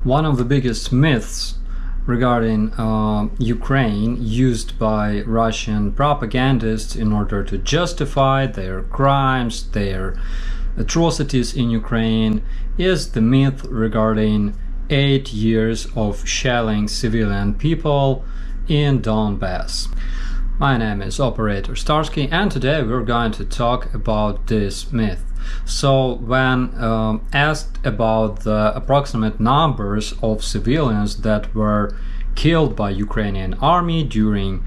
One of the biggest myths regarding Ukraine used by Russian propagandists in order to justify their crimes, their atrocities in Ukraine, is the myth regarding 8 years of shelling civilian people in Donbass. My name is Operator Starsky, and today we're going to talk about this myth. So when asked about the approximate numbers of civilians that were killed by Ukrainian army during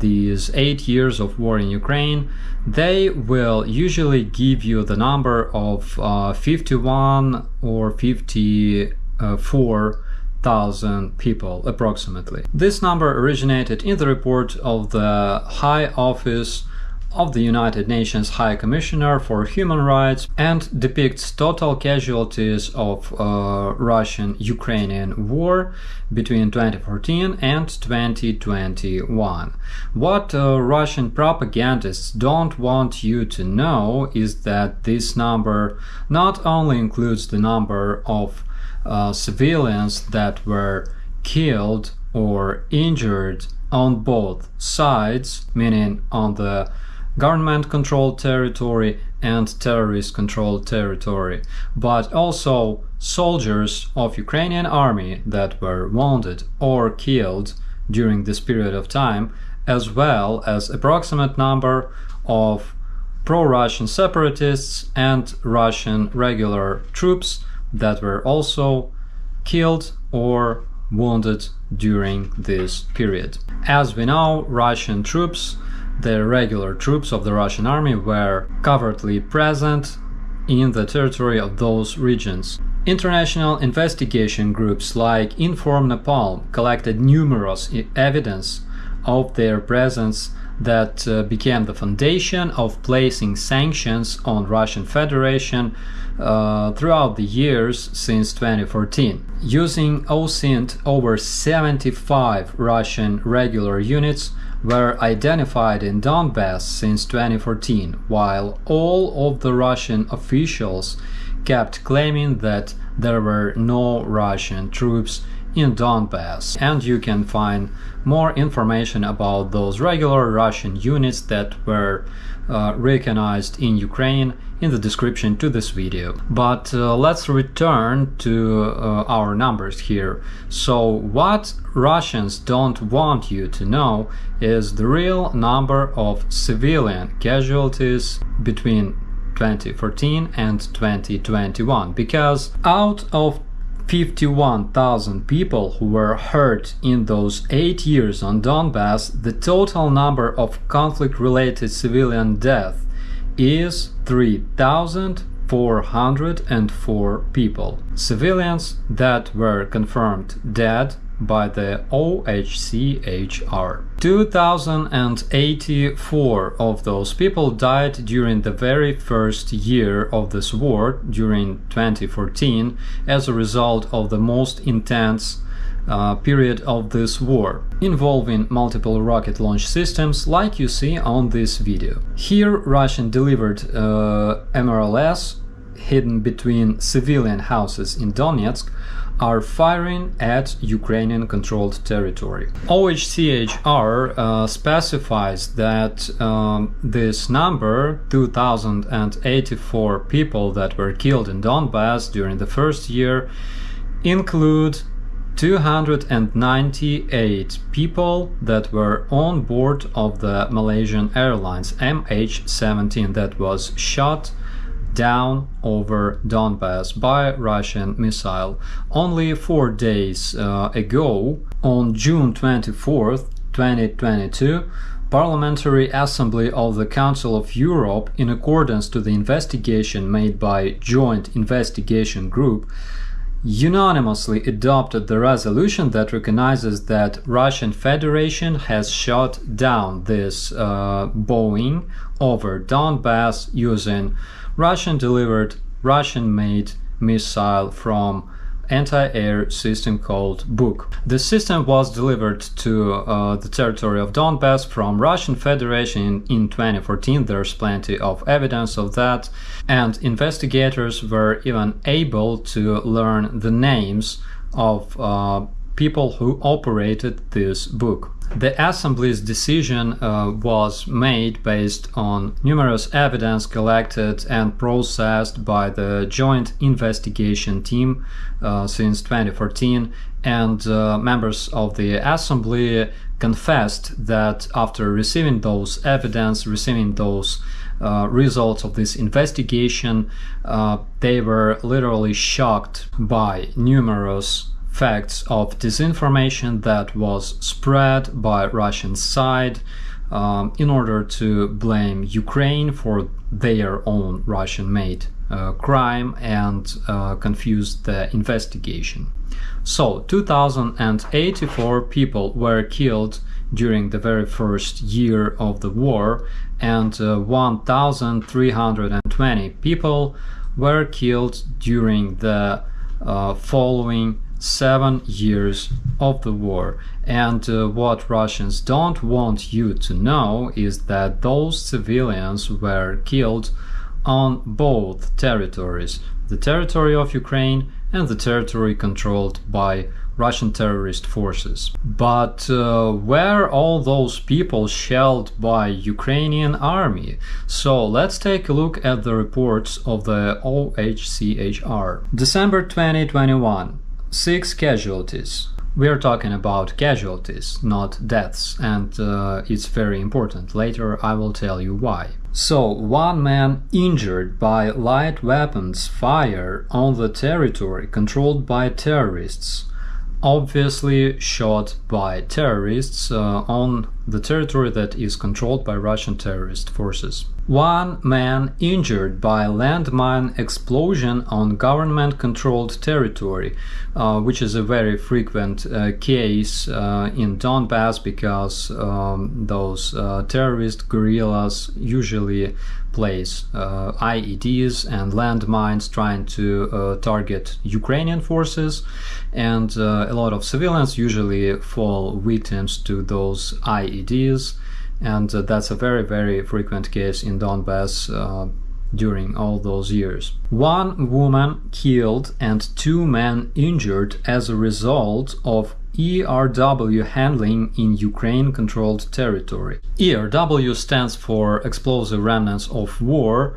these 8 years of war in Ukraine, they will usually give you the number of 51 or 54,000 people approximately. This number originated in the report of the High Office of the United Nations High Commissioner for Human Rights and depicts total casualties of Russian-Ukrainian war between 2014 and 2021. What Russian propagandists don't want you to know is that this number not only includes the number of civilians that were killed or injured on both sides, meaning on the government-controlled territory and terrorist-controlled territory, but also soldiers of Ukrainian army that were wounded or killed during this period of time, as well as approximate number of pro-Russian separatists and Russian regular troops that were also killed or wounded during this period. As we know, Russian troops, the regular troops of the Russian army, were covertly present in the territory of those regions. International investigation groups like Inform Napalm collected numerous evidence of their presence that became the foundation of placing sanctions on Russian Federation throughout the years since 2014. Using OSINT, over 75 Russian regular units were identified in Donbass since 2014, while all of the Russian officials kept claiming that there were no Russian troops in Donbass. And you can find more information about those regular Russian units that were recognized in Ukraine in the description to this video. But let's return to our numbers here. So what Russians don't want you to know is the real number of civilian casualties between 2014 and 2021, because out of 51,000 people who were hurt in those 8 years on Donbass, the total number of conflict-related civilian deaths is 3,404 people. Civilians that were confirmed dead by the OHCHR. 2,084 of those people died during the very first year of this war, during 2014, as a result of the most intense period of this war, involving multiple rocket launch systems like you see on this video. Here Russian delivered MRLS hidden between civilian houses in Donetsk are firing at Ukrainian-controlled territory. OHCHR specifies that this number, 2,084 people that were killed in Donbass during the first year, include 298 people that were on board of the Malaysian Airlines MH17 that was shot down over Donbass by Russian missile. Only 4 days ago, on June 24th, 2022, Parliamentary Assembly of the Council of Europe, in accordance to the investigation made by Joint Investigation Group, unanimously adopted the resolution that recognizes that Russian Federation has shot down this Boeing over Donbass using Russian-delivered, Russian-made missile from anti-air system called Buk. The system was delivered to the territory of Donbass from Russian Federation in 2014. There's plenty of evidence of that, and investigators were even able to learn the names of people who operated this book. The Assembly's decision was made based on numerous evidence collected and processed by the Joint Investigation Team since 2014, and members of the Assembly confessed that after receiving those evidence, receiving those results of this investigation, they were literally shocked by numerous facts of disinformation that was spread by Russian side in order to blame Ukraine for their own Russian-made crime and confuse the investigation. So 2,084 people were killed during the very first year of the war, and 1,320 people were killed during the following 7 years of the war. And what Russians don't want you to know is that those civilians were killed on both territories, the territory of Ukraine and the territory controlled by Russian terrorist forces. But were all those people shelled by Ukrainian army? So let's take a look at the reports of the OHCHR. December 2021. 6 casualties. We are talking about casualties, not deaths, and it's very important. Later I will tell you why. So, 1 man injured by light weapons fire on the territory controlled by terrorists. Obviously shot by terrorists on the territory that is controlled by Russian terrorist forces. 1 man injured by landmine explosion on government-controlled territory, which is a very frequent case in Donbass, because those terrorist guerrillas usually place IEDs and landmines trying to target Ukrainian forces, and a lot of civilians usually fall victims to those IEDs, and that's a very, very frequent case in Donbass during all those years. 1 woman killed and 2 men injured as a result of ERW handling in Ukraine-controlled territory. ERW stands for Explosive Remnants of War.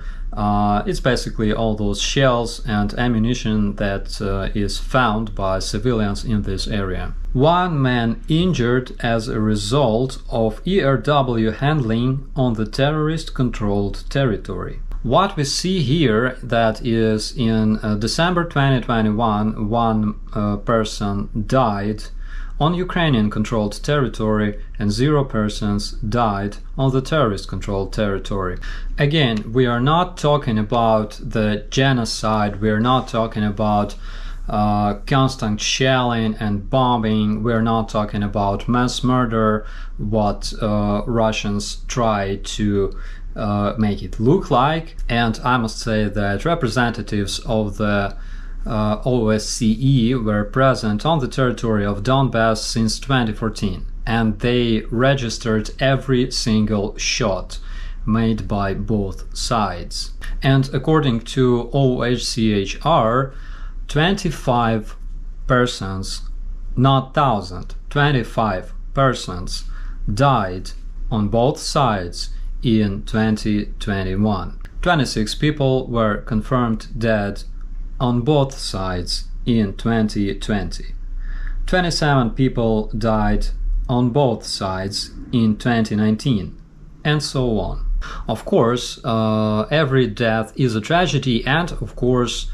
It's basically all those shells and ammunition that is found by civilians in this area. 1 man injured as a result of ERW handling on the terrorist-controlled territory. What we see here, that is in December 2021, 1 person died on Ukrainian-controlled territory and 0 persons died on the terrorist-controlled territory. Again, we are not talking about the genocide, we are not talking about constant shelling and bombing, we are not talking about mass murder, what Russians try to make it look like. And I must say that representatives of the OSCE were present on the territory of Donbass since 2014, and they registered every single shot made by both sides. And according to OHCHR, 25 persons, not 1,000, 25 persons died on both sides in 2021. 26 people were confirmed dead on both sides in 2020. 27 people died on both sides in 2019, and so on. Of course, every death is a tragedy, and of course,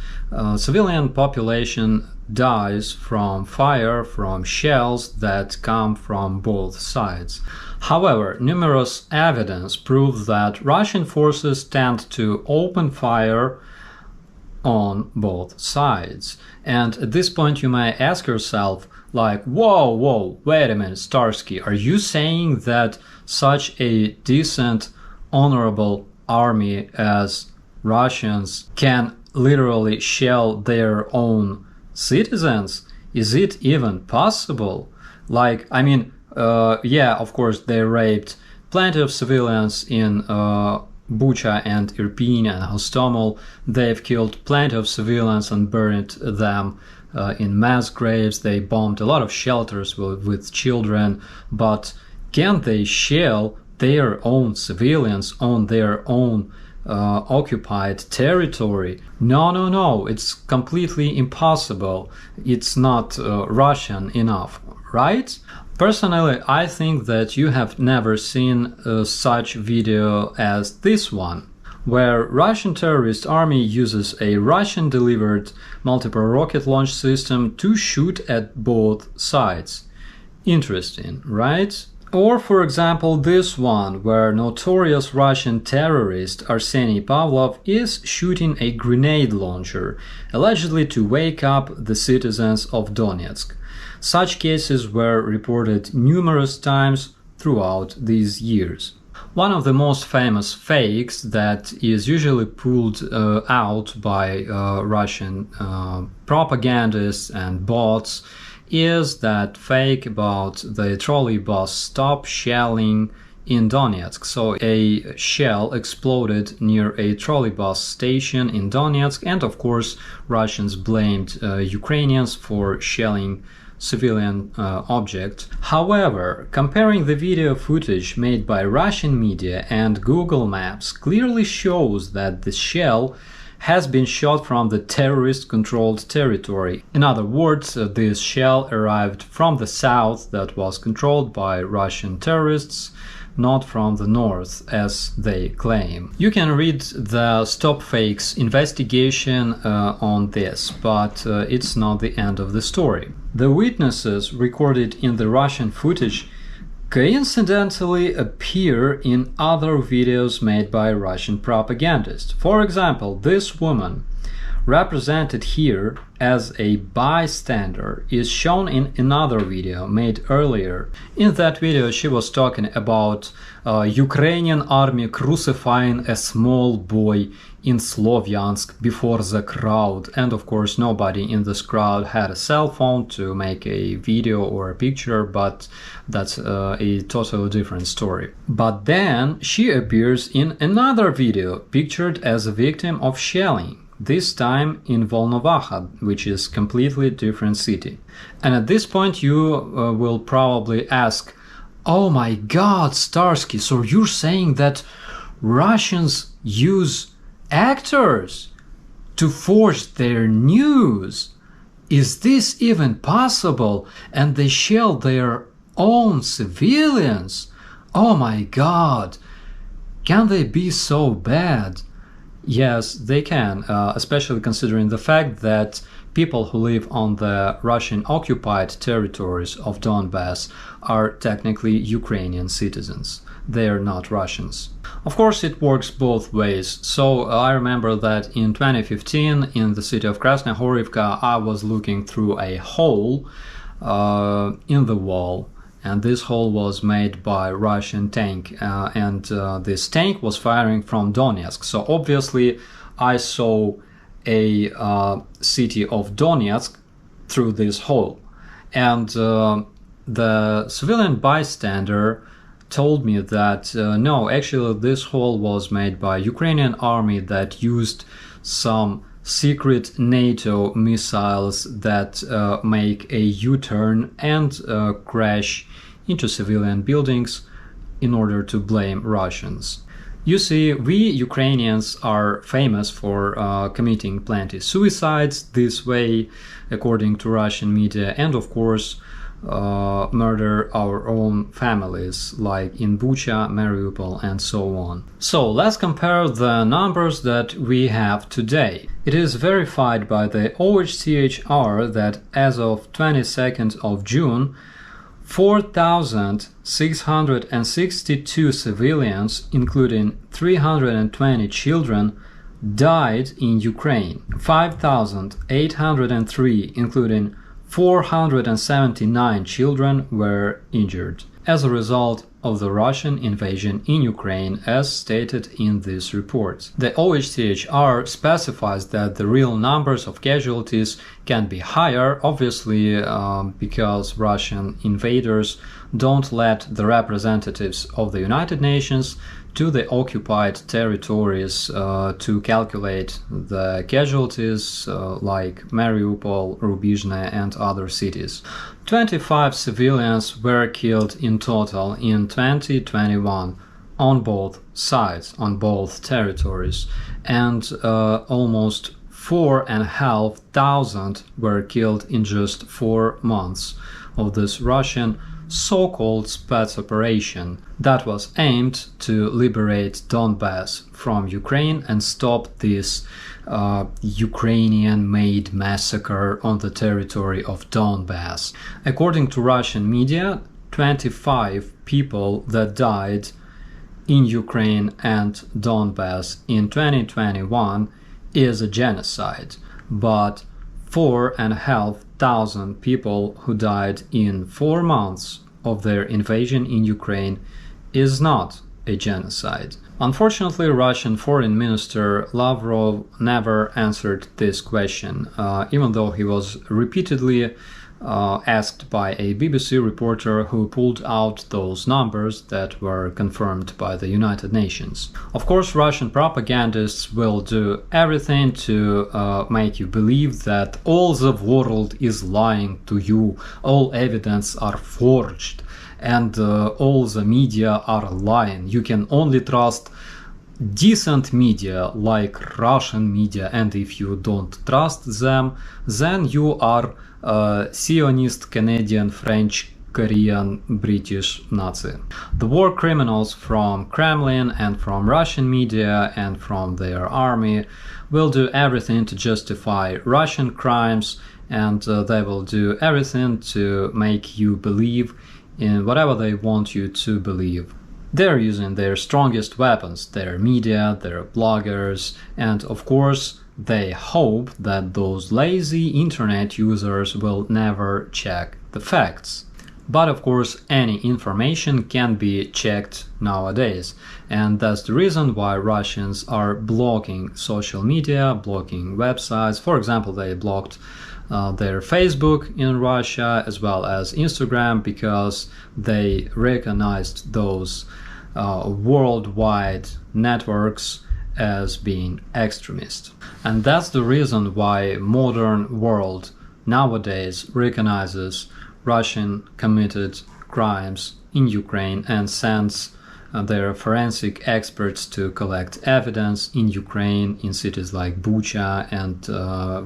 civilian population dies from fire, from shells that come from both sides. However, numerous evidence proves that Russian forces tend to open fire on both sides. And at this point you may ask yourself, like, whoa, wait a minute, Starsky, are you saying that such a decent, honorable army as Russians can literally shell their own citizens? Is it even possible? Like, I mean, yeah, of course, they raped plenty of civilians in Bucha and Irpin and Hostomel. They've killed plenty of civilians and burned them in mass graves. They bombed a lot of shelters with children. But can they shell their own civilians on their own occupied territory? No, it's completely impossible. It's not Russian enough, right? Personally, I think that you have never seen such video as this one, where Russian terrorist army uses a Russian-delivered multiple rocket launch system to shoot at both sides. Interesting, right? Or, for example, this one, where notorious Russian terrorist Arseny Pavlov is shooting a grenade launcher, allegedly to wake up the citizens of Donetsk. Such cases were reported numerous times throughout these years. One of the most famous fakes that is usually pulled out by Russian propagandists and bots is that fake about the trolley bus stop shelling in Donetsk. So a shell exploded near a trolley bus station in Donetsk, and of course Russians blamed Ukrainians for shelling civilian objects. However, comparing the video footage made by Russian media and Google Maps clearly shows that the shell has been shot from the terrorist-controlled territory. In other words, this shell arrived from the south that was controlled by Russian terrorists, not from the north, as they claim. You can read the Stop Fakes investigation on this, but it's not the end of the story. The witnesses recorded in the Russian footage coincidentally appear in other videos made by Russian propagandists. For example, this woman, represented here as a bystander, is shown in another video made earlier. In that video she was talking about Ukrainian army crucifying a small boy in Slovyansk before the crowd, and of course nobody in this crowd had a cell phone to make a video or a picture, but that's a totally different story. But then she appears in another video pictured as a victim of shelling, this time in Volnovakha, which is completely different city. And at this point you will probably ask, oh my god, Starsky, so you're saying that Russians use actors to forge their news? Is this even possible? And they shell their own civilians? Oh my god, can they be so bad? Yes, they can, especially considering the fact that people who live on the Russian-occupied territories of Donbass are technically Ukrainian citizens. They are not Russians. Of course, it works both ways. So I remember that in 2015, in the city of Krasnohorivka, I was looking through a hole in the wall. And this hole was made by Russian tank, and this tank was firing from Donetsk. So obviously I saw a city of Donetsk through this hole. And the civilian bystander told me that no, actually this hole was made by Ukrainian army that used some secret NATO missiles that make a U-turn and crash into civilian buildings in order to blame Russians. You see, we Ukrainians are famous for committing plenty suicides this way, according to Russian media, and of course murder our own families, like in Bucha, Mariupol, and so on. So let's compare the numbers that we have today. It is verified by the OHCHR that as of 22nd of June, 4,662 civilians, including 320 children, died in Ukraine. 5,803, including 479 children, were injured as a result of the Russian invasion in Ukraine, as stated in this report. The OHCHR specifies that the real numbers of casualties can be higher, obviously because Russian invaders don't let the representatives of the United Nations to the occupied territories to calculate the casualties like Mariupol, Rubizhne and other cities. 25 civilians were killed in total in 2021 on both sides, on both territories, and almost 4,500 were killed in just 4 months of this Russian so-called spec-operation that was aimed to liberate Donbass from Ukraine and stop this Ukrainian-made massacre on the territory of Donbass. According to Russian media, 25 people that died in Ukraine and Donbass in 2021 is a genocide, but 4,500 people who died in 4 months of their invasion in Ukraine is not a genocide. Unfortunately, Russian Foreign Minister Lavrov never answered this question, even though he was repeatedly asked by a BBC reporter who pulled out those numbers that were confirmed by the United Nations. Of course, Russian propagandists will do everything to make you believe that all the world is lying to you, all evidence are forged, and all the media are lying. You can only trust decent media like Russian media, and if you don't trust them, then you are Zionist, Canadian, French, Korean, British Nazi. The war criminals from Kremlin and from Russian media and from their army will do everything to justify Russian crimes, and they will do everything to make you believe in whatever they want you to believe. They're using their strongest weapons, their media, their bloggers, and of course they hope that those lazy internet users will never check the facts. But of course any information can be checked nowadays, and that's the reason why Russians are blocking social media, blocking websites. For example, they blocked their Facebook in Russia as well as Instagram because they recognized those worldwide networks as being extremist. And that's the reason why modern world nowadays recognizes Russian committed crimes in Ukraine and sends their forensic experts to collect evidence in Ukraine, in cities like Bucha and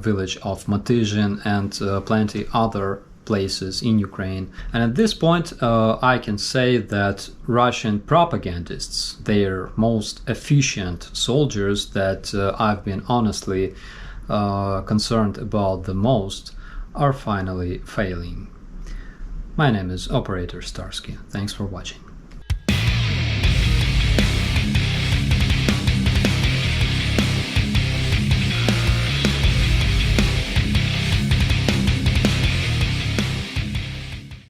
village of Matyzhin and plenty other places in Ukraine. And at this point I can say that Russian propagandists, their most efficient soldiers that I've been honestly concerned about the most, are finally failing. My name is Operator Starsky. Thanks for watching.